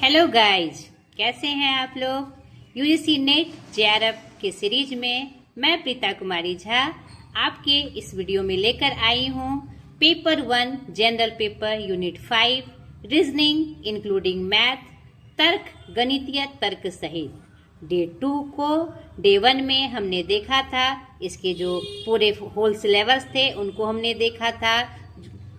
Hello guys, कैसे हैं आप लोग। यूजीसी नेट जेआरएफ के सीरीज में मैं प्रीता कुमारी झा आपके इस वीडियो में लेकर आई हूँ paper 1 general paper unit 5 reasoning including math तर्क गणितीय तर्क सहित डे 2 को। डे 1 में हमने देखा था इसके जो पूरे होल सिलेबस थे उनको हमने देखा था,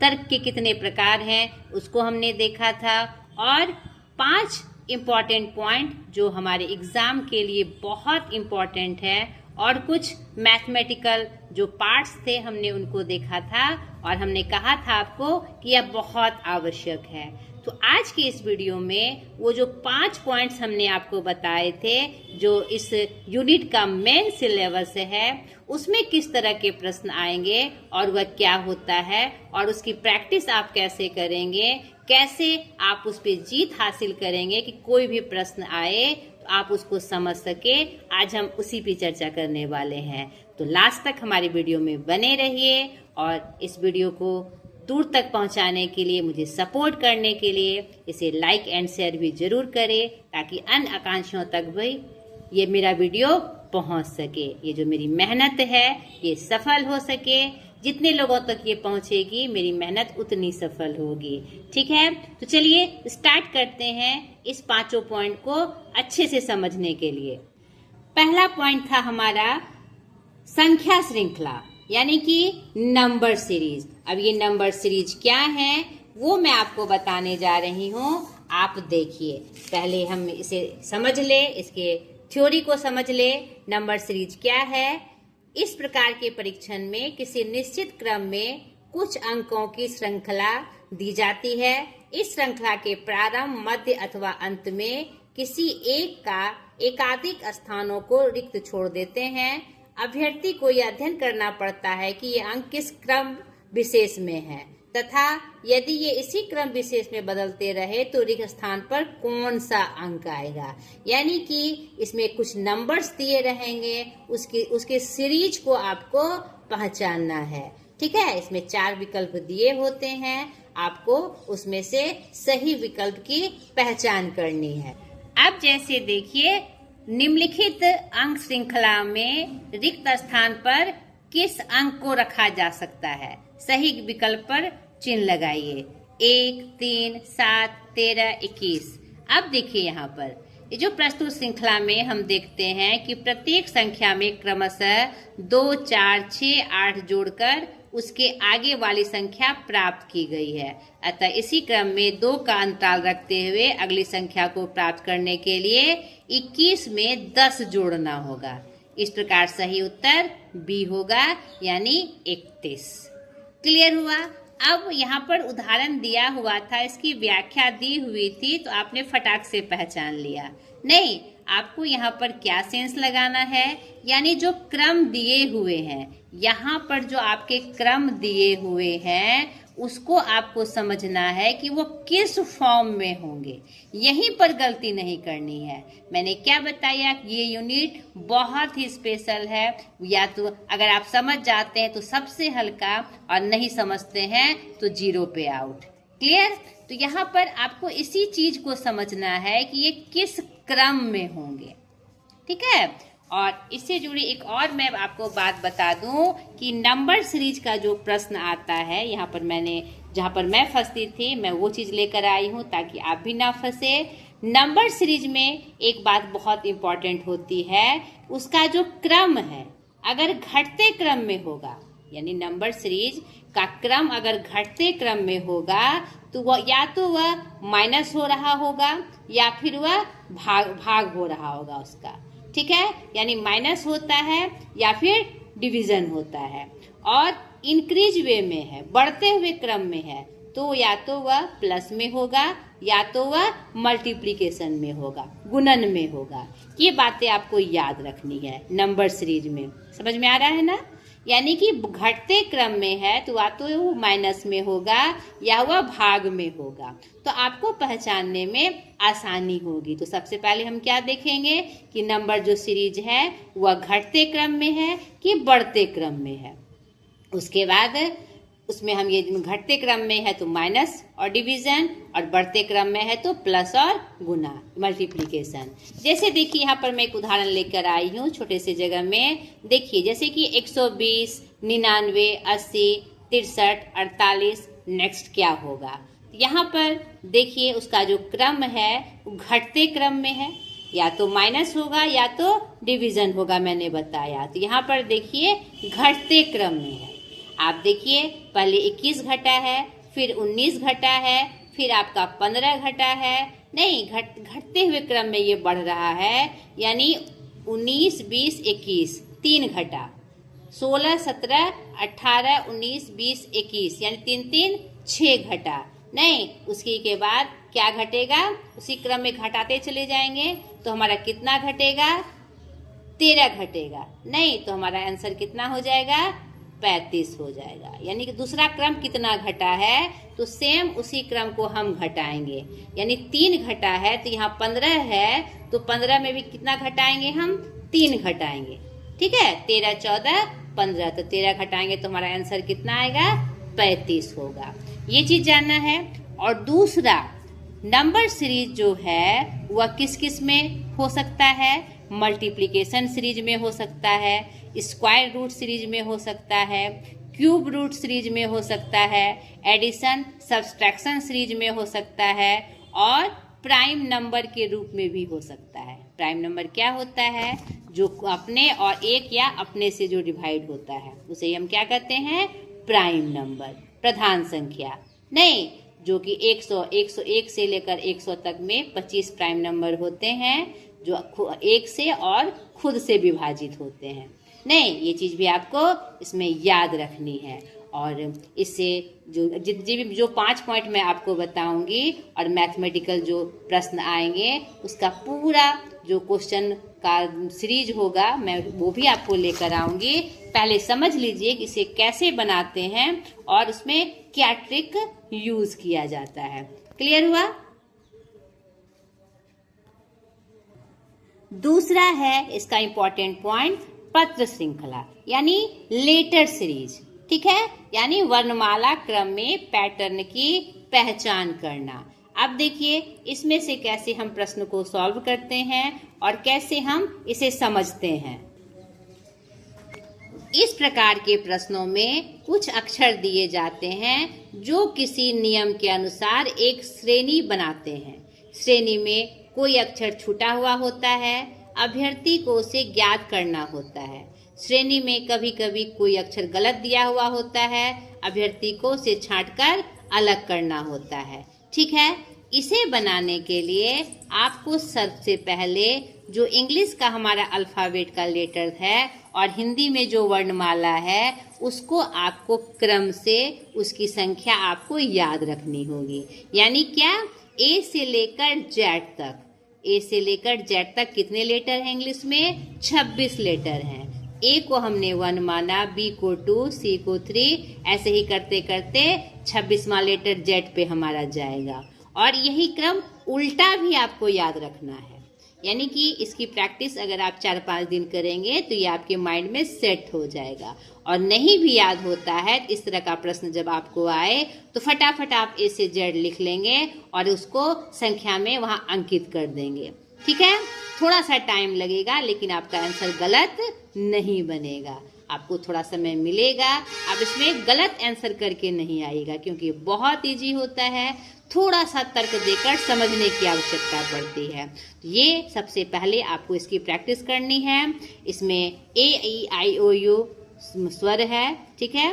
तर्क के कितने प्रकार हैं उसको हमने देखा था और 5 इम्पॉर्टेंट पॉइंट जो हमारे एग्जाम के लिए बहुत इम्पॉर्टेंट है और कुछ मैथमेटिकल जो पार्ट्स थे हमने उनको देखा था और हमने कहा था आपको कि यह बहुत आवश्यक है। तो आज के इस वीडियो में वो जो 5 पॉइंट्स हमने आपको बताए थे जो इस यूनिट का मेन सिलेबस है उसमें किस तरह के प्रश्न आएंगे और वह क्या होता है और उसकी प्रैक्टिस आप कैसे करेंगे, कैसे आप उस पर जीत हासिल करेंगे कि कोई भी प्रश्न आए तो आप उसको समझ सके। आज हम उसी पे चर्चा करने वाले हैं, तो लास्ट तक हमारी वीडियो में बने रहिए और इस वीडियो को दूर तक पहुंचाने के लिए, मुझे सपोर्ट करने के लिए इसे लाइक एंड शेयर भी जरूर करें ताकि अन्य आकांक्षियों तक भी ये मेरा वीडियो पहुंच सके। ये जो मेरी मेहनत है ये सफल हो सके, जितने लोगों तक ये पहुंचेगी मेरी मेहनत उतनी सफल होगी। ठीक है, तो चलिए स्टार्ट करते हैं इस 5 पॉइंट को अच्छे से समझने के लिए। पहला पॉइंट था हमारा संख्या श्रृंखला यानी कि नंबर सीरीज। अब ये नंबर सीरीज क्या है वो मैं आपको बताने जा रही हूँ। आप देखिए, पहले हम इसे समझ ले, इसके थ्योरी को समझ ले। नंबर सीरीज क्या है? इस प्रकार के परीक्षण में किसी निश्चित क्रम में कुछ अंकों की श्रृंखला दी जाती है। इस श्रृंखला के प्रारंभ, मध्य अथवा अंत में किसी एक का एकाधिक स्थानों को रिक्त छोड़ देते हैं। अभ्यर्थी को यह अध्ययन करना पड़ता है कि ये अंक किस क्रम विशेष में है तथा यदि ये इसी क्रम विशेष में बदलते रहे तो रिक्त स्थान पर कौन सा अंक आएगा। यानी कि इसमें कुछ नंबर्स दिए रहेंगे, उसके सीरीज को आपको पहचानना है। ठीक है, इसमें 4 विकल्प दिए होते हैं, आपको उसमें से सही विकल्प की पहचान करनी है। अब जैसे देखिए, निम्नलिखित अंक श्रृंखला में रिक्त स्थान पर किस अंक को रखा जा सकता है? सही विकल्प पर चिन्ह लगाइए। 1, 3, 7, 13, 21। अब देखिए यहाँ पर ये जो प्रस्तुत श्रृंखला में हम देखते हैं कि प्रत्येक संख्या में क्रमशः 2, 4, 6, 8 जोड़कर उसके आगे वाली संख्या प्राप्त की गई है। अतः इसी क्रम में 2 का अंतराल रखते हुए अगली संख्या को प्राप्त करने के लिए 21 में 10 जोड़ना होगा। इस प्रकार सही उत्तर बी होगा यानी 31। क्लियर हुआ? अब यहाँ पर उदाहरण दिया हुआ था, इसकी व्याख्या दी हुई थी तो आपने फटाक से पहचान लिया। नहीं, आपको यहाँ पर क्या सेंस लगाना है, यानी जो क्रम दिए हुए हैं, यहाँ पर जो आपके क्रम दिए हुए हैं उसको आपको समझना है कि वो किस फॉर्म में होंगे। यहीं पर गलती नहीं करनी है। मैंने क्या बताया, ये यूनिट बहुत ही स्पेशल है। या तो अगर आप समझ जाते हैं तो सबसे हल्का और नहीं समझते हैं तो 0 पे आउट। क्लियर? तो यहाँ पर आपको इसी चीज को समझना है कि ये किस क्रम में होंगे। ठीक है, और इससे जुड़ी एक और मैं आपको बात बता दूं कि नंबर सीरीज का जो प्रश्न आता है, यहाँ पर मैंने जहाँ पर मैं फंसती थी मैं वो चीज लेकर आई हूँ ताकि आप भी ना फंसे। नंबर सीरीज में एक बात बहुत इम्पोर्टेंट होती है, उसका जो क्रम है अगर घटते क्रम में होगा, यानी नंबर सीरीज का क्रम अगर घटते क्रम में होगा तो वह या तो वह माइनस हो रहा होगा या फिर वह भाग हो रहा होगा उसका। ठीक है, यानी माइनस होता है या फिर डिवीजन होता है। और इंक्रीज वे में है, बढ़ते हुए क्रम में है, तो या तो वह प्लस में होगा या तो वह मल्टीप्लिकेशन में होगा, गुणन में होगा। ये बातें आपको याद रखनी है नंबर सीरीज में। समझ में आ रहा है ना? यानी कि घटते क्रम में है तो या तो वो माइनस में होगा या वह भाग में होगा, तो आपको पहचानने में आसानी होगी। तो सबसे पहले हम क्या देखेंगे कि नंबर जो सीरीज है वह घटते क्रम में है कि बढ़ते क्रम में है। उसके बाद उसमें हम ये घटते क्रम में है तो माइनस और डिवीजन, और बढ़ते क्रम में है तो प्लस और गुना, मल्टीप्लिकेशन। जैसे देखिए यहाँ पर मैं एक उदाहरण लेकर आई हूँ छोटे से जगह में। देखिए जैसे कि 120, 99, 80, 63, 48, नेक्स्ट क्या होगा। यहाँ पर देखिए उसका जो क्रम है वो घटते क्रम में है, या तो माइनस होगा या तो डिवीजन होगा, मैंने बताया। तो यहाँ पर देखिए घटते क्रम में है। आप देखिए पहले 21 घटा है, फिर 19 घटा है, फिर आपका 15 घटा है, नहीं घटते हुए क्रम में ये बढ़ रहा है, यानी 19, 20, 21 3 घटा, 16, 17, 18, 19, 20, 21 यानी 3 3 6 घटा। नहीं, उसके के बाद क्या घटेगा, उसी क्रम में घटाते चले जाएंगे तो हमारा कितना घटेगा, 13 घटेगा। नहीं तो हमारा आंसर कितना हो जाएगा, 35 हो जाएगा। यानी कि दूसरा क्रम कितना घटा है तो सेम उसी क्रम को हम घटाएंगे, यानी 3 घटा है तो यहाँ 15 है तो 15 में भी कितना घटाएंगे, हम 3 घटाएंगे। ठीक है, 13, 14, 15 तो 13 घटाएंगे तो हमारा आंसर कितना आएगा, 35 होगा। ये चीज जानना है। और दूसरा नंबर सीरीज जो है वह किस किस में हो सकता है, मल्टीप्लिकेशन सीरीज में हो सकता है, स्क्वायर रूट सीरीज में हो सकता है, क्यूब रूट सीरीज में हो सकता है, एडिशन सब्सट्रैक्शन सीरीज में हो सकता है, और प्राइम नंबर के रूप में भी हो सकता है। प्राइम नंबर क्या होता है, जो अपने और एक या अपने से जो डिवाइड होता है उसे हम क्या कहते हैं, प्राइम नंबर, प्रधान संख्या। नहीं, जो कि 100, 101 से लेकर 100 तक में 25 प्राइम नंबर होते हैं जो एक से और खुद से विभाजित होते हैं। नहीं, ये चीज भी आपको इसमें याद रखनी है। और इससे जो 5 पॉइंट मैं आपको बताऊंगी और मैथमेटिकल जो प्रश्न आएंगे उसका पूरा जो क्वेश्चन का सीरीज होगा मैं वो भी आपको लेकर आऊंगी। पहले समझ लीजिए कि इसे कैसे बनाते हैं और उसमें क्या ट्रिक यूज किया जाता है। क्लियर हुआ। दूसरा है इसका इम्पोर्टेंट पॉइंट, पत्र श्रृंखला यानी लेटर सीरीज। ठीक है, यानी वर्णमाला क्रम में पैटर्न की पहचान करना। अब देखिए इसमें से कैसे हम प्रश्न को सॉल्व करते हैं और कैसे हम इसे समझते हैं। इस प्रकार के प्रश्नों में कुछ अक्षर दिए जाते हैं जो किसी नियम के अनुसार एक श्रेणी बनाते हैं। श्रेणी में कोई अक्षर छूटा हुआ होता है, अभ्यर्थी को उसे ज्ञात करना होता है। श्रेणी में कभी कभी कोई अक्षर गलत दिया हुआ होता है, अभ्यर्थी को उसे छांटकर अलग करना होता है। ठीक है, इसे बनाने के लिए आपको सबसे पहले जो इंग्लिश का हमारा अल्फाबेट का लेटर है और हिंदी में जो वर्णमाला है उसको आपको क्रम से उसकी संख्या आपको याद रखनी होगी। यानी क्या, ए से लेकर जेड तक, ए से लेकर जेड तक कितने लेटर हैं इंग्लिश में, 26 लेटर हैं। ए को हमने 1 माना, बी को 2, सी को 3, ऐसे ही करते करते 26वां लेटर जेड पे हमारा जाएगा। और यही क्रम उल्टा भी आपको याद रखना है। यानी कि इसकी प्रैक्टिस अगर आप 4-5 दिन करेंगे तो ये आपके माइंड में सेट हो जाएगा। और नहीं भी याद होता है तो इस तरह का प्रश्न जब आपको आए तो फटाफट आप ए से जेड लिख लेंगे और उसको संख्या में वहां अंकित कर देंगे। ठीक है, थोड़ा सा टाइम लगेगा लेकिन आपका आंसर गलत नहीं बनेगा। आपको थोड़ा समय मिलेगा, आप इसमें गलत आंसर करके नहीं आएगा क्योंकि बहुत इजी होता है। थोड़ा सा तर्क देकर समझने की आवश्यकता पड़ती है। ये सबसे पहले आपको इसकी प्रैक्टिस करनी है। इसमें ए ई आई ओ यू स्वर है, ठीक है,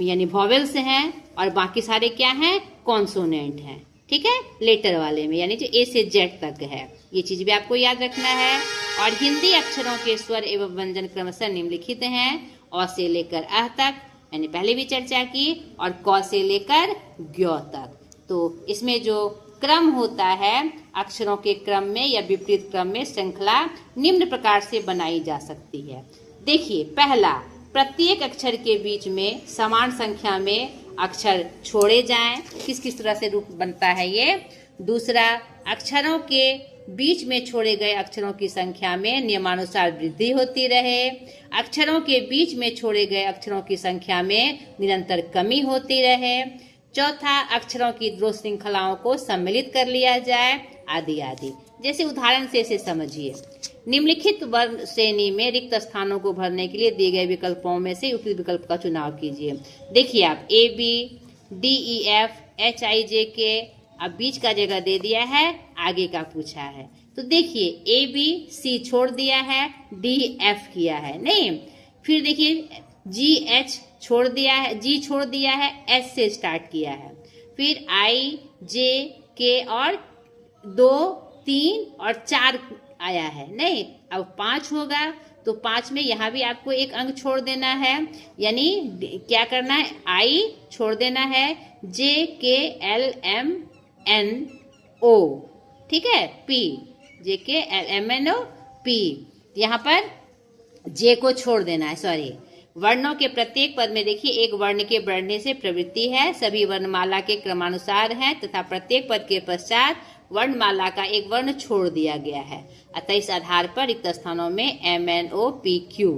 यानी वॉवेल्स हैं, और बाकी सारे क्या हैं, कॉन्सोनेंट हैं। ठीक है, लेटर वाले में यानी जो ए से जेड तक है, ये चीज भी आपको याद रखना है। और हिंदी अक्षरों के स्वर एवं व्यंजन क्रमशः निम्नलिखित हैं, अ से लेकर अह तक, मैंने पहले भी चर्चा की, और क से लेकर ग्य तक। तो इसमें जो क्रम होता है अक्षरों के क्रम में या विपरीत क्रम में श्रृंखला निम्न प्रकार से बनाई जा सकती है। देखिए, पहला, प्रत्येक अक्षर के बीच में समान संख्या में अक्षर छोड़े जाएं। किस किस तरह से रूप बनता है ये। दूसरा, अक्षरों के बीच में छोड़े गए अक्षरों की संख्या में नियमानुसार वृद्धि होती रहे। अक्षरों के बीच में छोड़े गए अक्षरों की संख्या में निरंतर कमी होती रहे। चौथा, अक्षरों की दो श्रृंखलाओं को सम्मिलित कर लिया जाए, आदि आदि। जैसे उदाहरण से इसे समझिए। निम्नलिखित वर्ण श्रेणी में रिक्त स्थानों को भरने के लिए दिए गए विकल्पों में से उपयुक्त विकल्प का चुनाव कीजिए। देखिए आप A B, D E F, H I J K, अब बीच का जगह दे दिया है, आगे का पूछा है। तो देखिए ए बी सी छोड़ दिया है, डी एफ किया है, नहीं। फिर देखिए जी एच छोड़ दिया है, जी छोड़ दिया है, एस से स्टार्ट किया है। फिर आई जे के और 2, 3 और 4 आया है, नहीं। अब 5 होगा तो 5 में यहाँ भी आपको एक अंक छोड़ देना है, यानी क्या करना है, आई छोड़ देना है, जे के एल एम एन ओ, ठीक है, P, J K L M N O P. यहाँ पर जे को छोड़ देना है, सॉरी। वर्णों के प्रत्येक पद में देखिए एक वर्ण के बढ़ने से प्रवृत्ति है, सभी वर्णमाला के क्रमानुसार है तथा प्रत्येक पद के पश्चात वर्णमाला का एक वर्ण छोड़ दिया गया है। अतः इस आधार पर रिक्त स्थानों में M N O P Q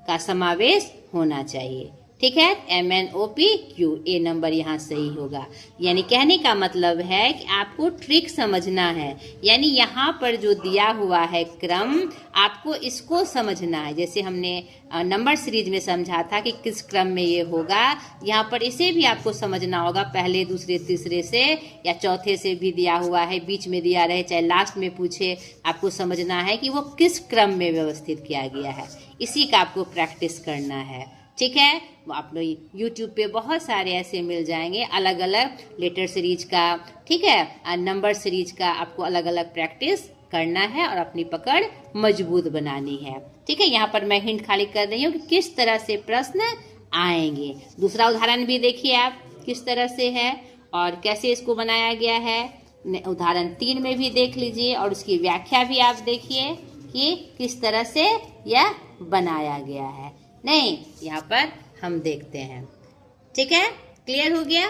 का समावेश होना चाहिए, ठीक है। M N O P Q, a number यहाँ सही होगा। यानी कहने का मतलब है कि आपको ट्रिक समझना है, यानी यहाँ पर जो दिया हुआ है क्रम, आपको इसको समझना है। जैसे हमने नंबर सीरीज में समझा था कि किस क्रम में ये होगा, यहाँ पर इसे भी आपको समझना होगा। पहले, दूसरे, तीसरे से या चौथे से भी दिया हुआ है, बीच में दिया रहे, चाहे लास्ट में पूछे, आपको समझना है कि वो किस क्रम में व्यवस्थित किया गया है। इसी का आपको प्रैक्टिस करना है, ठीक है। आप लोग YouTube पे बहुत सारे ऐसे मिल जाएंगे, अलग अलग लेटर सीरीज का, ठीक है, नंबर सीरीज का आपको अलग अलग प्रैक्टिस करना है और अपनी पकड़ मजबूत बनानी है, ठीक है। यहाँ पर मैं हिंट खाली कर रही हूँ कि किस तरह से प्रश्न आएंगे। दूसरा उदाहरण भी देखिए आप किस तरह से है और कैसे इसको बनाया गया है। उदाहरण 3 में भी देख लीजिए और उसकी व्याख्या भी आप देखिए कि किस तरह से यह बनाया गया है। नहीं, यहाँ पर हम देखते हैं, ठीक है, क्लियर हो गया।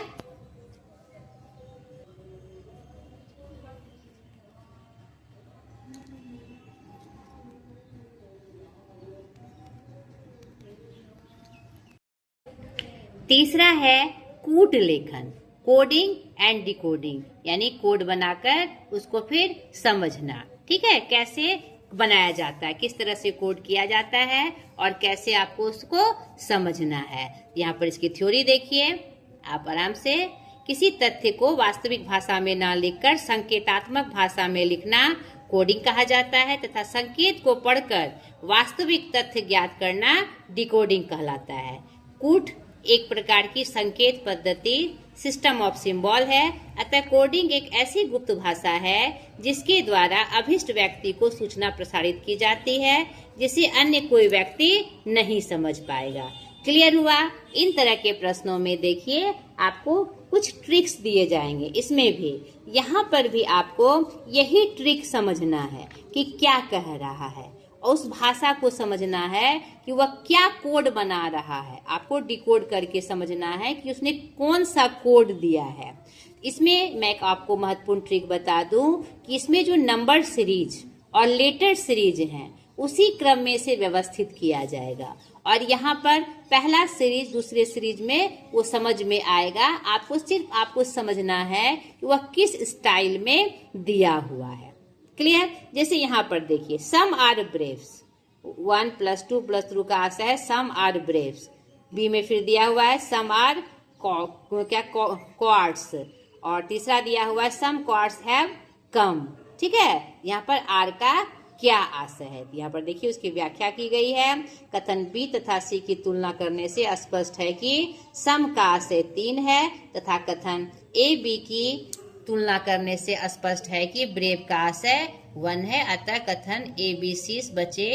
तीसरा है कूट लेखन, कोडिंग एंड डिकोडिंग, यानी कोड बनाकर उसको फिर समझना, ठीक है। कैसे बनाया जाता है, किस तरह से कोड किया जाता है और कैसे आपको उसको समझना है। यहाँ पर इसकी थ्योरी देखिए आप आराम से। किसी तथ्य को वास्तविक भाषा में ना लिखकर संकेतात्मक भाषा में लिखना कोडिंग कहा जाता है तथा संकेत को पढ़कर वास्तविक तथ्य ज्ञात करना डिकोडिंग कहलाता है। कूट एक प्रकार की संकेत पद्धति, सिस्टम ऑफ सिंबल है। अतः कोडिंग एक ऐसी गुप्त भाषा है जिसके द्वारा अभिष्ट व्यक्ति को सूचना प्रसारित की जाती है जिसे अन्य कोई व्यक्ति नहीं समझ पाएगा। क्लियर हुआ। इन तरह के प्रश्नों में देखिए आपको कुछ ट्रिक्स दिए जाएंगे, इसमें भी यहाँ पर भी आपको यही ट्रिक समझना है कि क्या कह रहा है, उस भाषा को समझना है कि वह क्या कोड बना रहा है। आपको डिकोड करके समझना है कि उसने कौन सा कोड दिया है। इसमें मैं आपको महत्वपूर्ण ट्रिक बता दूं कि इसमें जो नंबर सीरीज और लेटर सीरीज हैं उसी क्रम में से व्यवस्थित किया जाएगा और यहाँ पर पहला सीरीज दूसरे सीरीज में वो समझ में आएगा। आपको सिर्फ आपको समझना है कि वह किस स्टाइल में दिया हुआ है। क्लियर। जैसे यहाँ पर देखिए सम आर ब्रेव्स, 1 + 2 + 3 का आशा है सम आर ब्रेव्स। बी में फिर दिया हुआ है सम आर क्वार्ट्स और तीसरा दिया हुआ है सम क्वार्ट्स हैव कम, ठीक है। यहाँ पर आर का क्या आशय है, यहाँ पर देखिए उसकी व्याख्या की गई है। कथन बी तथा सी की तुलना करने से स्पष्ट है कि सम का आशय 3 है तथा कथन ए बी की तुलना करने से स्पष्ट है कि ब्रेव का आशय 1 है। अतः कथन ए बी सी बचे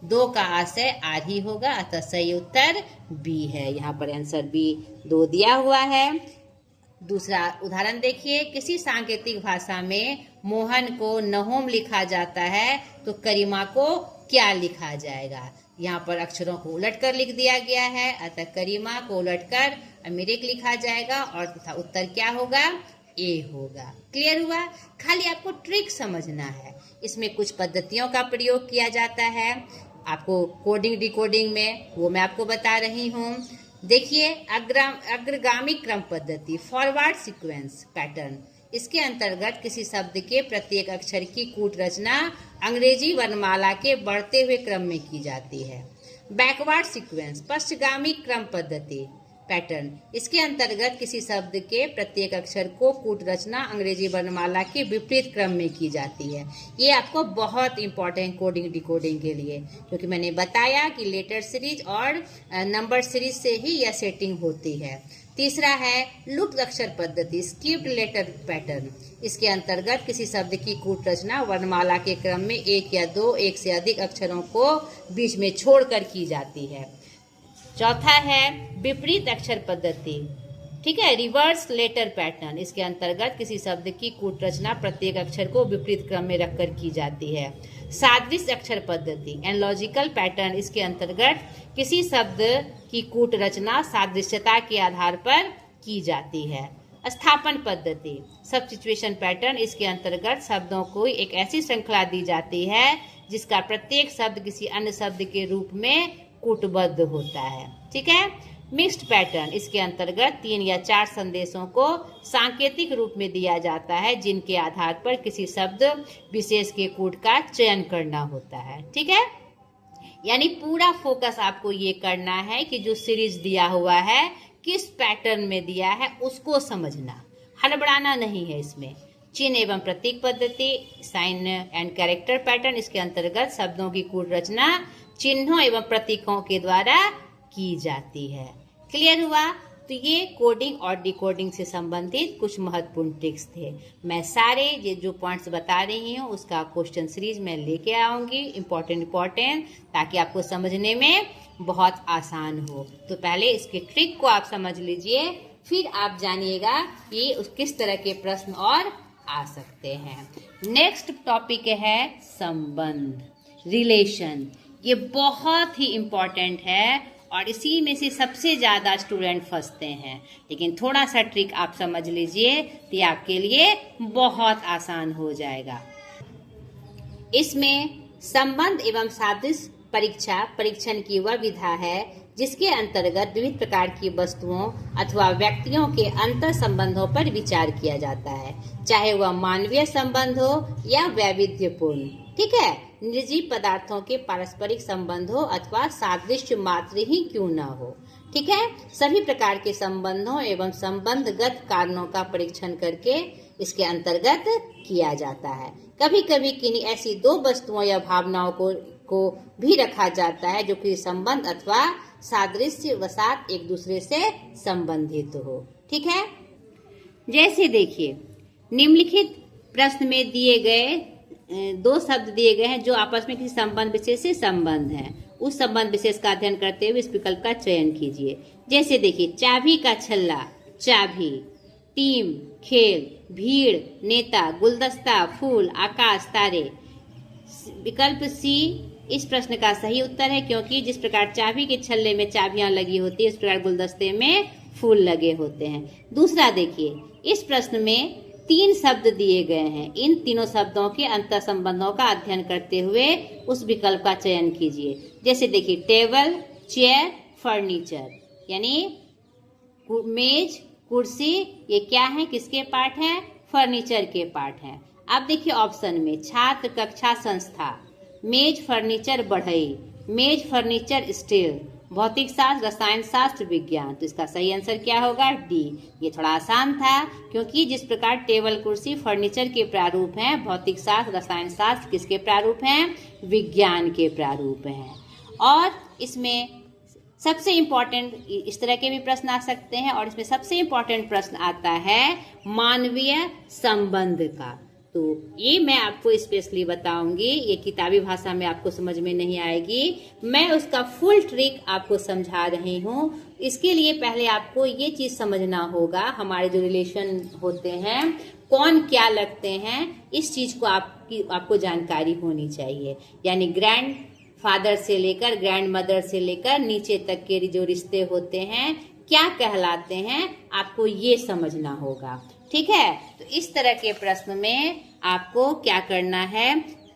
2 का आशय आर ही होगा। अतः सही उत्तर बी है। यहाँ पर आंसर बी 2 दिया हुआ है। दूसरा उदाहरण देखिए, किसी सांकेतिक भाषा में मोहन को नहोम लिखा जाता है तो करीमा को क्या लिखा जाएगा। यहाँ पर अक्षरों को उलटकर लिख दिया गया है। अतः करीमा को उलटकर अमेरिक लिखा जाएगा और तथा उत्तर क्या होगा ए होगा। क्लियर हुआ? खाली आपको ट्रिक समझना है। इसमें कुछ पद्धतियों का प्रयोग किया जाता है आपको कोडिंग डिकोडिंग में, वो मैं आपको बता रही हूँ। देखिए, अग्रगामी क्रम पद्धति, फॉरवर्ड सीक्वेंस पैटर्न, इसके अंतर्गत किसी शब्द के प्रत्येक अक्षर की कूट रचना अंग्रेजी वर्णमाला के बढ़ते हुए क्रम में की जाती है। बैकवर्ड सीक्वेंस, पश्चगामी क्रम पद्धति पैटर्न, इसके अंतर्गत किसी शब्द के प्रत्येक अक्षर को कूट रचना अंग्रेजी वर्णमाला के विपरीत क्रम में की जाती है। ये आपको बहुत इंपॉर्टेंट कोडिंग डिकोडिंग के लिए, क्योंकि मैंने बताया कि लेटर सीरीज और नंबर सीरीज से ही यह सेटिंग होती है। तीसरा है लुप्त अक्षर पद्धति, स्किप्ड लेटर पैटर्न, इसके अंतर्गत किसी शब्द की कूट रचना वर्णमाला के क्रम में एक या दो, एक से अधिक अक्षरों को बीच में छोड़कर की जाती है। चौथा है विपरीत अक्षर पद्धति, ठीक है, रिवर्स लेटर पैटर्न, इसके अंतर्गत किसी शब्द की कूट रचना प्रत्येक अक्षर को विपरीत क्रम में रखकर की जाती है। सादृश्य अक्षर पद्धति, एनालॉजिकल पैटर्न, इसके अंतर्गत किसी शब्द की कूट रचना सादृश्यता के आधार पर की जाती है। स्थापन पद्धति, सब्स्टिट्यूशन पैटर्न, इसके अंतर्गत शब्दों को एक ऐसी श्रृंखला दी जाती है जिसका प्रत्येक शब्द किसी अन्य शब्द के रूप में कूटबद्ध होता है। ठीक है। मिक्स्ड पैटर्न, इसके अंतर्गत 3 या 4 संदेशों को सांकेतिक रूप में दिया जाता है जिनके आधार पर किसी शब्द विशेष के कूट का चयन करना होता है। ठीक है, यानी पूरा फोकस आपको ये करना है कि जो सीरीज दिया हुआ है किस पैटर्न में दिया है उसको समझना, हड़बड़ाना नहीं है इसमें। चिन्ह एवं प्रतीक पद्धति, साइन एंड कैरेक्टर पैटर्न, इसके अंतर्गत शब्दों की कूट रचना चिन्हों एवं प्रतीकों के द्वारा की जाती है। क्लियर हुआ? तो ये कोडिंग और डिकोडिंग से संबंधित कुछ महत्वपूर्ण ट्रिक्स थे। मैं सारे ये जो पॉइंट्स बता रही हूँ उसका क्वेश्चन सीरीज में लेके आऊंगी, इम्पोर्टेंट, ताकि आपको समझने में बहुत आसान हो। तो पहले इसके ट्रिक को आप समझ लीजिए, फिर आप जानिएगा कि किस तरह के प्रश्न और आ सकते हैं। नेक्स्ट टॉपिक है संबंध, रिलेशन। ये बहुत ही इम्पोर्टेंट है और इसी में से सबसे ज्यादा स्टूडेंट फंसते हैं, लेकिन थोड़ा सा ट्रिक आप समझ लीजिए तो ये आपके लिए बहुत आसान हो जाएगा। इसमें संबंध एवं सादृश्य परीक्षण की वह विधा है जिसके अंतर्गत विविध प्रकार की वस्तुओं अथवा व्यक्तियों के अंतर संबंधों पर विचार किया जाता है, चाहे वह मानवीय संबंध हो या वैविध्यपूर्ण। ठीक है, निर्जीव पदार्थों के पारस्परिक संबंध हो अथवा सादृश्य मात्र ही क्यों न हो। ठीक है, सभी प्रकार के संबंधों एवं संबंधगत कारणों का परीक्षण करके इसके अंतर्गत किया जाता है। कभी कभी किन्हीं ऐसी दो वस्तुओं या भावनाओं को भी रखा जाता है जो कि संबंध अथवा सादृश्य वसात एक दूसरे से संबंधित हो। ठीक है, जैसे देखिए निम्नलिखित प्रश्न में दिए गए दो शब्द दिए गए हैं जो आपस में किसी संबंध विशेष से संबंध हैं। उस संबंध विशेष का अध्ययन करते हुए इस विकल्प का चयन कीजिए। जैसे देखिए, चाबी का छल्ला, चाबी, टीम, खेल, भीड़, नेता, गुलदस्ता, फूल, आकाश, तारे। विकल्प सी इस प्रश्न का सही उत्तर है, क्योंकि जिस प्रकार चाबी के छल्ले में चाबियां लगी होती है इस प्रकार गुलदस्ते में फूल लगे होते हैं। दूसरा देखिए, इस प्रश्न में 3 शब्द दिए गए हैं। इन तीनों शब्दों के अंतर संबंधों का अध्ययन करते हुए उस विकल्प का चयन कीजिए। जैसे देखिए, टेबल, चेयर, फर्नीचर, यानी मेज, कुर्सी, ये क्या है, किसके पार्ट है, फर्नीचर के पार्ट है। अब देखिए ऑप्शन में छात्र, कक्षा, संस्था, मेज, फर्नीचर, बढ़ई, मेज, फर्नीचर, स्टील, भौतिक शास्त्र, रसायन शास्त्र, विज्ञान। तो इसका सही आंसर क्या होगा, डी। ये थोड़ा आसान था, क्योंकि जिस प्रकार टेबल, कुर्सी, फर्नीचर के प्रारूप हैं, भौतिक शास्त्र, रसायन शास्त्र किसके प्रारूप हैं, विज्ञान के प्रारूप हैं। और इसमें सबसे इम्पोर्टेंट इस तरह के भी प्रश्न आ सकते हैं, और इसमें सबसे इम्पोर्टेंट प्रश्न आता है मानवीय संबंध का। तो ये मैं आपको स्पेशली बताऊंगी, ये किताबी भाषा में आपको समझ में नहीं आएगी, मैं उसका फुल ट्रिक आपको समझा रही हूँ। इसके लिए पहले आपको ये चीज समझना होगा, हमारे जो रिलेशन होते हैं कौन क्या लगते हैं, इस चीज को आपको जानकारी होनी चाहिए। यानी ग्रैंड फादर से लेकर ग्रैंड मदर से लेकर नीचे तक के जो रिश्ते होते हैं क्या कहलाते हैं, आपको ये समझना होगा। ठीक है, तो इस तरह के प्रश्न में आपको क्या करना है,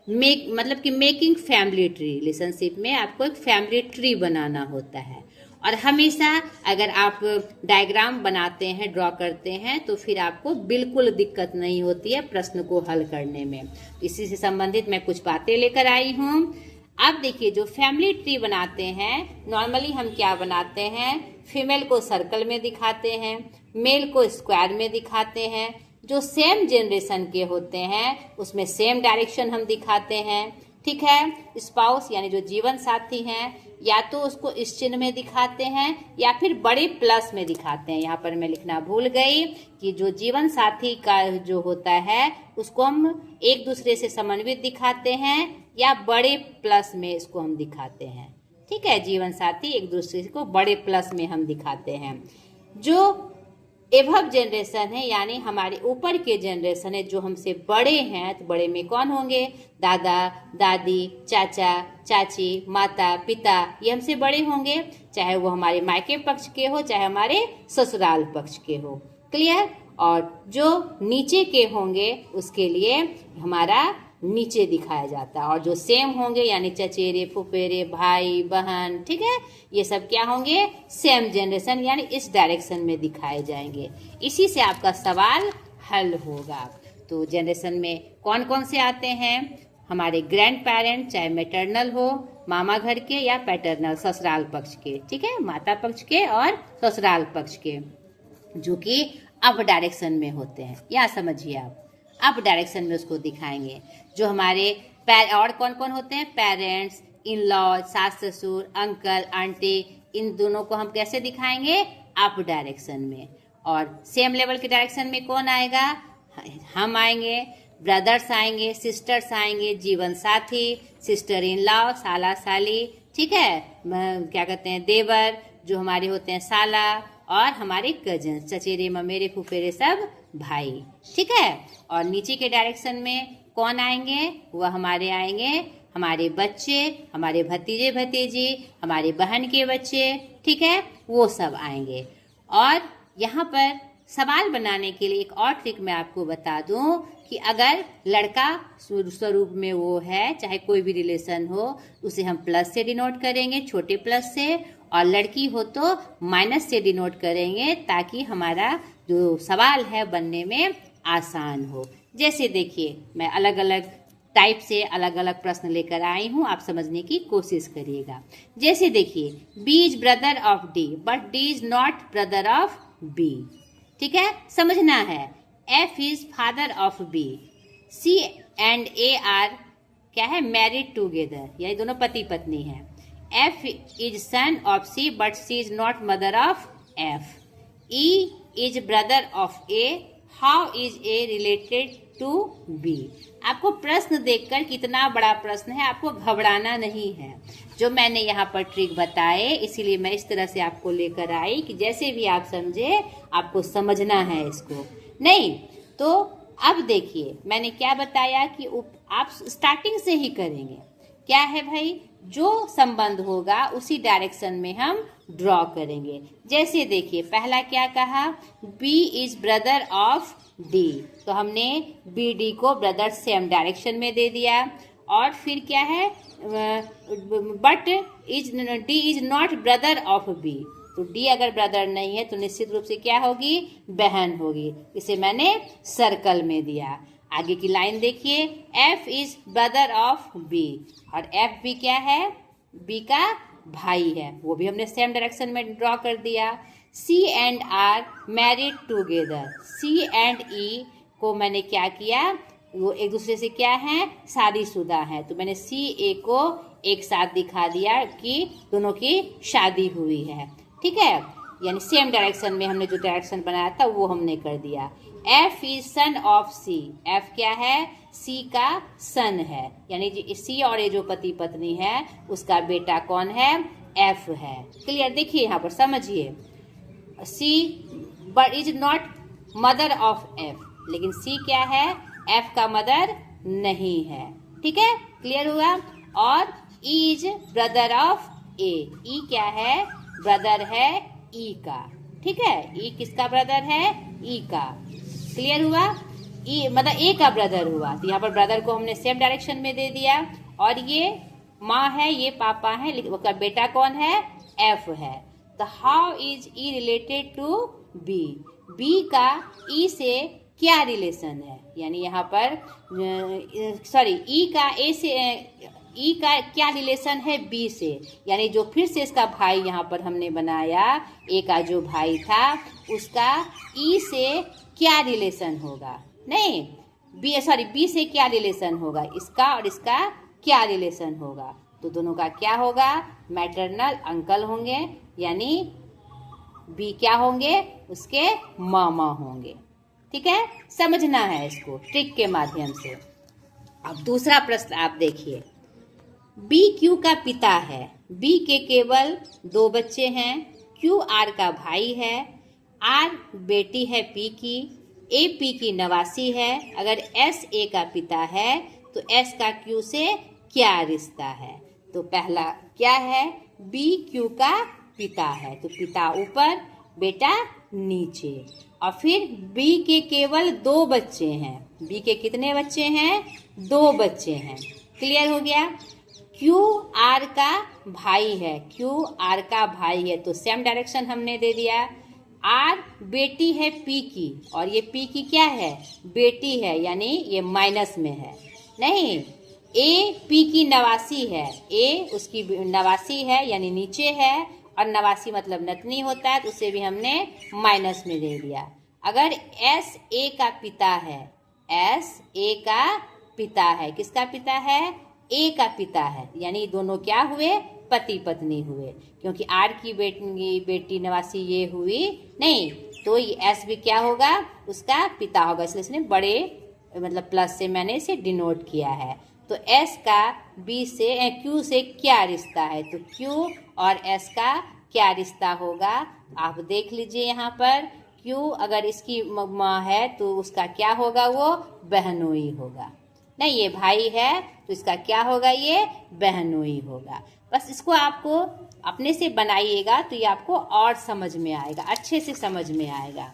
मतलब कि मेकिंग फैमिली ट्री, रिलेशनशिप में आपको एक फैमिली ट्री बनाना होता है। और हमेशा अगर आप डायग्राम बनाते हैं, ड्रॉ करते हैं, तो फिर आपको बिल्कुल दिक्कत नहीं होती है प्रश्न को हल करने में। इसी से संबंधित मैं कुछ बातें लेकर आई हूँ। अब देखिए, जो फैमिली ट्री बनाते हैं, नॉर्मली हम क्या बनाते हैं, फीमेल को सर्कल में दिखाते हैं, मेल को स्क्वायर में दिखाते हैं। जो सेम जनरेशन के होते हैं उसमें सेम डायरेक्शन हम दिखाते हैं, ठीक है। स्पाउस यानी जो जीवन साथी हैं, या तो उसको इस चिन्ह में दिखाते हैं या फिर बड़े प्लस में दिखाते हैं। यहाँ पर मैं लिखना भूल गई कि जो जीवन साथी का जो होता है उसको हम एक दूसरे से समन्वित दिखाते हैं या बड़े प्लस में इसको हम दिखाते हैं, ठीक है। जीवन साथी एक दूसरे को बड़े प्लस में हम दिखाते हैं। जो एभव जनरेशन है यानी हमारे ऊपर के जनरेशन है, जो हमसे बड़े हैं, तो बड़े में कौन होंगे, दादा दादी, चाचा चाची, माता पिता, ये हमसे बड़े होंगे, चाहे वो हमारे मायके पक्ष के हो चाहे हमारे ससुराल पक्ष के हो, क्लियर। और जो नीचे के होंगे उसके लिए हमारा नीचे दिखाया जाता है, और जो सेम होंगे यानी चचेरे फुफेरे भाई बहन, ठीक है, ये सब क्या होंगे, सेम जनरेशन यानी इस डायरेक्शन में दिखाए जाएंगे। इसी से आपका सवाल हल होगा। तो जनरेशन में कौन कौन से आते हैं, हमारे ग्रैंड पेरेंट, चाहे मैटरनल हो मामा घर के या पैटर्नल ससुराल पक्ष के, ठीक है, माता पक्ष के और ससुराल पक्ष के, जो कि अप डायरेक्शन में होते हैं। या समझिए आप अप डायरेक्शन में उसको दिखाएंगे। जो हमारे और कौन कौन होते हैं, पेरेंट्स, इन लॉ, सास ससुर, अंकल आंटी, इन दोनों को हम कैसे दिखाएंगे, अप डायरेक्शन में। और सेम लेवल के डायरेक्शन में कौन आएगा, हम आएंगे, ब्रदर्स आएंगे, सिस्टर्स आएंगे, जीवन साथी, सिस्टर इन लॉ, साला साली, ठीक है, क्या कहते हैं, देवर, जो हमारे होते हैं साला, और हमारे कजन, चचेरे ममेरे फुफेरे सब भाई, ठीक है। और नीचे के डायरेक्शन में कौन आएंगे, वह हमारे आएंगे हमारे बच्चे, हमारे भतीजे भतीजी, हमारे बहन के बच्चे, ठीक है, वो सब आएंगे। और यहाँ पर सवाल बनाने के लिए एक और ट्रिक मैं आपको बता दूं कि अगर लड़का स्वरूप में वो है, चाहे कोई भी रिलेशन हो, उसे हम प्लस से डिनोट करेंगे, छोटे प्लस से, और लड़की हो तो माइनस से डिनोट करेंगे, ताकि हमारा जो सवाल है बनने में आसान हो। जैसे देखिए, मैं अलग अलग टाइप से अलग अलग प्रश्न लेकर आई हूँ, आप समझने की कोशिश करिएगा। जैसे देखिए, B is brother of D but D is not brother of B, ठीक है, समझना है। F is father of B, C and A are क्या है, मैरिड टूगेदर, यानी दोनों पति पत्नी हैं। F is son of C but C is not mother of F. E is brother of A, how is A related to B. आपको प्रश्न देखकर, कितना बड़ा प्रश्न है, आपको घबराना नहीं है। जो मैंने यहाँ पर ट्रिक बताए, इसीलिए मैं इस तरह से आपको लेकर आई कि जैसे भी आप समझे, आपको समझना है इसको, नहीं तो अब देखिए मैंने क्या बताया कि आप स्टार्टिंग से ही करेंगे। क्या है भाई, जो संबंध होगा उसी डायरेक्शन में हम ड्रॉ करेंगे। जैसे देखिए, पहला क्या कहा, B is brother of D, तो हमने बी डी को ब्रदर सेम डायरेक्शन में दे दिया। और फिर क्या है, but is D is not brother of B, तो डी अगर ब्रदर नहीं है तो निश्चित रूप से क्या होगी, बहन होगी। इसे मैंने सर्कल में दिया। आगे की लाइन देखिए, F is brother of B, और एफ भी क्या है, बी का भाई है, वो भी हमने सेम डायरेक्शन में ड्रॉ कर दिया। C and R married together, C and E को मैंने क्या किया, वो एक दूसरे से क्या है, शादीशुदा है, तो मैंने सी ए को एक साथ दिखा दिया कि दोनों की शादी हुई है, ठीक है, यानी सेम डायरेक्शन में हमने जो डायरेक्शन बनाया था वो हमने कर दिया। F is son of C, F क्या है, सी का सन है, यानी सी और ये जो पति पत्नी है उसका बेटा कौन है, एफ है। क्लियर, देखिए यहाँ पर समझिए, C but is not mother of F, लेकिन सी क्या है, एफ का मदर नहीं है, ठीक है, क्लियर हुआ। और ई इज ब्रदर ऑफ ए, ई क्या है, ब्रदर है ई का, ठीक है, ई किसका ब्रदर है, ई का। क्लियर हुआ? मतलब ए का ब्रदर हुआ, तो यहाँ पर ब्रदर को हमने सेम डायरेक्शन में दे दिया। और ये माँ है, ये पापा है, उसका बेटा कौन है? एफ है। तो how is E related to B? B का ई से क्या रिलेशन है? यानी यहाँ पर ई का ए से, ई का क्या रिलेशन है बी से? यानी जो फिर से इसका भाई यहाँ पर हमने बनाया, ए का जो भाई था उसका ई से क्या रिलेशन होगा? नहीं, बी से क्या रिलेशन होगा? इसका और इसका क्या रिलेशन होगा? तो दोनों का क्या होगा? मैटरनल अंकल होंगे, यानी बी क्या होंगे? उसके मामा होंगे। ठीक है, समझना है इसको ट्रिक के माध्यम से। अब दूसरा प्रश्न आप देखिए, बी क्यू का पिता है, बी के केवल 2 बच्चे हैं, क्यू आर का भाई है, आर बेटी है पी की, ए पी की नवासी है। अगर एस ए का पिता है तो एस का क्यू से क्या रिश्ता है? तो पहला क्या है? बी क्यू का पिता है, तो पिता ऊपर, बेटा नीचे। और फिर बी के केवल 2 बच्चे हैं, बी के कितने बच्चे हैं? 2 बच्चे हैं। क्लियर हो गया? क्यू आर का भाई है, क्यू आर का भाई है, तो सेम डायरेक्शन हमने दे दिया। आर बेटी है पी की, और ये पी की क्या है? बेटी है, यानी ये माइनस में है। नहीं, ए पी की नवासी है, ए उसकी नवासी है यानी नीचे है, और नवासी मतलब नतनी होता है, तो उसे भी हमने माइनस में दे दिया। अगर एस ए का पिता है, एस ए का पिता है, किसका पिता है? ए का पिता है, यानी दोनों क्या हुए? पति पत्नी हुए, क्योंकि आर की बेटी नवासी ये हुई नहीं, तो ये एस भी क्या होगा? उसका पिता होगा, इसलिए इसने बड़े मतलब प्लस से मैंने इसे डिनोट किया है। तो एस का बी से क्यू से क्या रिश्ता है? तो क्यू और एस का क्या रिश्ता होगा? आप देख लीजिए यहाँ पर, क्यू अगर इसकी माँ है तो उसका क्या होगा? वो बहनोई होगा। नहीं, ये भाई है तो इसका क्या होगा? ये बहनोई होगा। बस इसको आपको अपने से बनाइएगा तो ये आपको और समझ में आएगा, अच्छे से समझ में आएगा।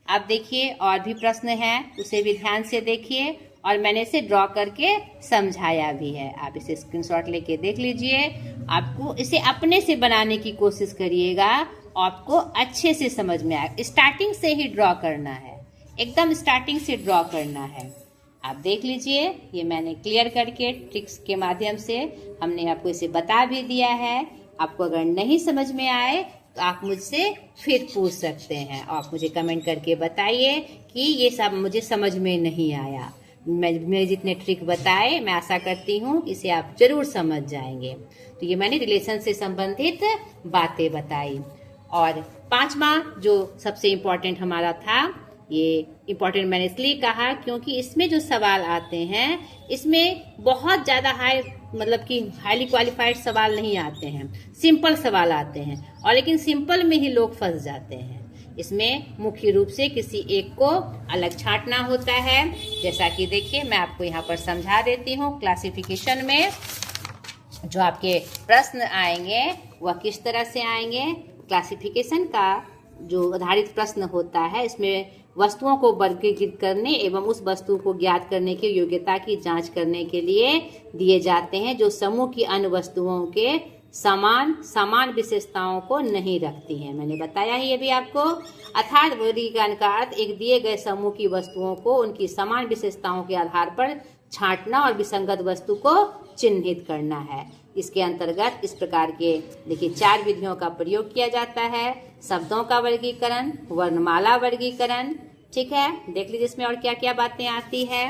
आप देखिए और भी प्रश्न हैं, उसे भी ध्यान से देखिए, और मैंने इसे ड्रॉ करके समझाया भी है। आप इसे स्क्रीनशॉट लेके देख लीजिए। आपको इसे अपने से बनाने की कोशिश करिएगा, आपको अच्छे से समझ में आएगा। स्टार्टिंग से ही ड्रॉ करना है, एकदम स्टार्टिंग से ड्रॉ करना है। आप देख लीजिए, ये मैंने क्लियर करके ट्रिक्स के माध्यम से हमने आपको इसे बता भी दिया है। आपको अगर नहीं समझ में आए तो आप मुझसे फिर पूछ सकते हैं, आप मुझे कमेंट करके बताइए कि ये सब मुझे समझ में नहीं आया। मैं जितने ट्रिक बताए, मैं आशा करती हूँ इसे आप जरूर समझ जाएंगे। तो ये मैंने रिलेशन से संबंधित बातें बताई। और 5वां जो सबसे इम्पोर्टेंट हमारा था, ये इम्पोर्टेंट मैंने इसलिए कहा क्योंकि इसमें जो सवाल आते हैं, इसमें बहुत ज़्यादा मतलब कि हाईली क्वालिफाइड सवाल नहीं आते हैं, सिंपल सवाल आते हैं, और लेकिन सिंपल में ही लोग फंस जाते हैं। इसमें मुख्य रूप से किसी एक को अलग छांटना होता है। जैसा कि देखिए, मैं आपको यहाँ पर समझा देती हूँ। क्लासिफिकेशन में जो आपके प्रश्न आएंगे वह किस तरह से आएंगे? क्लासिफिकेशन का जो आधारित प्रश्न होता है, इसमें वस्तुओं को वर्गीकृत करने एवं उस वस्तु को ज्ञात करने की योग्यता की जांच करने के लिए दिए जाते हैं, जो समूह की अन्य वस्तुओं के समान विशेषताओं को नहीं रखती हैं। मैंने बताया ही अभी आपको। अर्थात वर्गीकरण का अर्थ एक दिए गए समूह की वस्तुओं को उनकी समान विशेषताओं के आधार पर छांटना और विसंगत वस्तु को चिन्हित करना है। इसके अंतर्गत इस प्रकार के देखिए 4 विधियों का प्रयोग किया जाता है। शब्दों का वर्गीकरण, वर्णमाला वर्गीकरण, ठीक है, देख लीजिए इसमें और क्या क्या बातें आती है।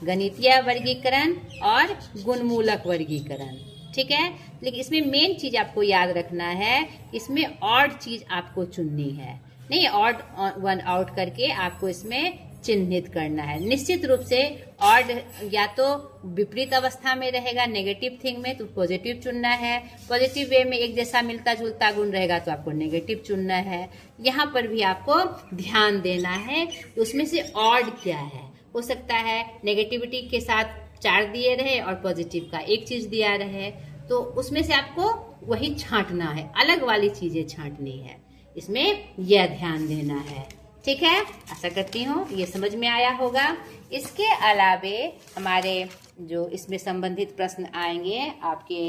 गणितीय वर्गीकरण और गुणमूलक वर्गीकरण, ठीक है। लेकिन इसमें मेन चीज आपको याद रखना है, इसमें ऑड चीज आपको चुननी है, नहीं ऑड वन आउट करके आपको इसमें चिन्हित करना है। निश्चित रूप से ऑड या तो विपरीत अवस्था में रहेगा, नेगेटिव थिंग में, तो पॉजिटिव चुनना है। पॉजिटिव वे में एक जैसा मिलता जुलता गुण रहेगा तो आपको नेगेटिव चुनना है। यहाँ पर भी आपको ध्यान देना है कि उसमें से ऑड क्या है। हो सकता है नेगेटिविटी के साथ 4 दिए रहे और पॉजिटिव का एक चीज दिया रहे, तो उसमें से आपको वही छांटना है, अलग वाली चीजें छांटनी है। इसमें यह ध्यान देना है। ठीक है, आशा करती हूँ ये समझ में आया होगा। इसके अलावे हमारे जो इसमें संबंधित प्रश्न आएंगे आपके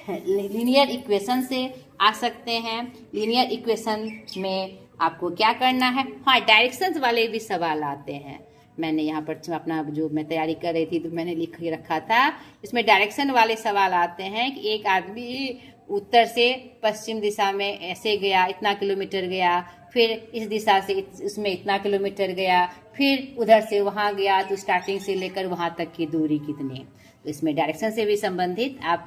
लीनियर इक्वेशन से आ सकते हैं। लीनियर इक्वेशन में आपको क्या करना है, हाँ डायरेक्शंस वाले भी सवाल आते हैं। मैंने यहाँ पर अपना जो मैं तैयारी कर रही थी तो मैंने लिख के रखा था, इसमें डायरेक्शन वाले सवाल आते हैं कि एक आदमी उत्तर से पश्चिम दिशा में ऐसे गया, इतना किलोमीटर गया, फिर इस दिशा से इसमें इतना किलोमीटर गया, फिर उधर से वहाँ गया, तो स्टार्टिंग से लेकर वहाँ तक की दूरी कितनी। तो इसमें डायरेक्शन से भी संबंधित आप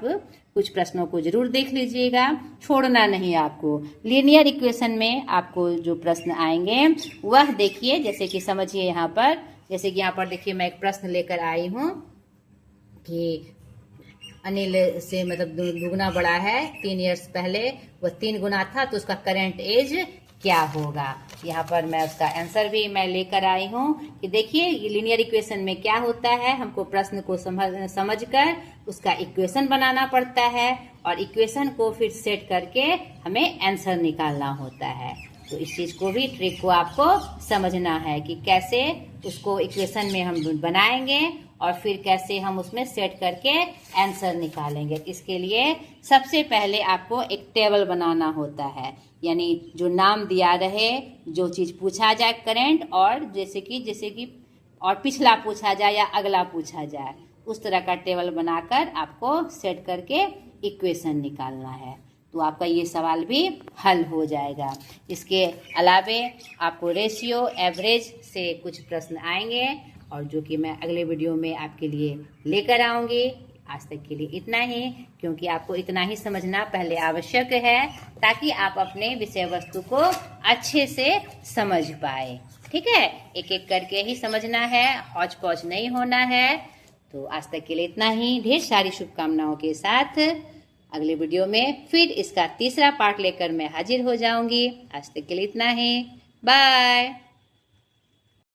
कुछ प्रश्नों को जरूर देख लीजिएगा, छोड़ना नहीं आपको। लीनियर इक्वेशन में आपको जो प्रश्न आएंगे वह देखिए, जैसे कि समझिए यहाँ पर, जैसे कि यहाँ पर देखिए मैं एक प्रश्न लेकर आई हूँ कि अनिल से मतलब दुगना बड़ा है, 3 इयर्स पहले वह 3 गुना था, तो उसका करंट एज क्या होगा। यहाँ पर मैं उसका आंसर भी मैं लेकर आई हूँ कि देखिए ये लीनियर इक्वेशन में क्या होता है, हमको प्रश्न को समझकर उसका इक्वेशन बनाना पड़ता है और इक्वेशन को फिर सेट करके हमें आंसर निकालना होता है। तो इस चीज को भी, ट्रिक को आपको समझना है कि कैसे उसको इक्वेशन में हम बनाएंगे और फिर कैसे हम उसमें सेट करके आंसर निकालेंगे। इसके लिए सबसे पहले आपको एक टेबल बनाना होता है, यानी जो नाम दिया रहे, जो चीज पूछा जाए करंट, और जैसे कि और पिछला पूछा जाए या अगला पूछा जाए, उस तरह का टेबल बनाकर आपको सेट करके इक्वेशन निकालना है। तो आपका ये सवाल भी हल हो जाएगा। इसके अलावे आपको रेशियो, एवरेज से कुछ प्रश्न आएंगे और जो कि मैं अगले वीडियो में आपके लिए लेकर आऊंगी। आज तक के लिए इतना ही, क्योंकि आपको इतना ही समझना पहले आवश्यक है ताकि आप अपने विषय वस्तु को अच्छे से समझ पाए। ठीक है, एक एक करके ही समझना है, हौच पौच नहीं होना है। तो आज तक के लिए इतना ही, ढेर सारी शुभकामनाओं के साथ अगले वीडियो में फिर इसका तीसरा पार्ट लेकर मैं हाजिर हो जाऊंगी। आज तक के लिए इतना ही, बाय।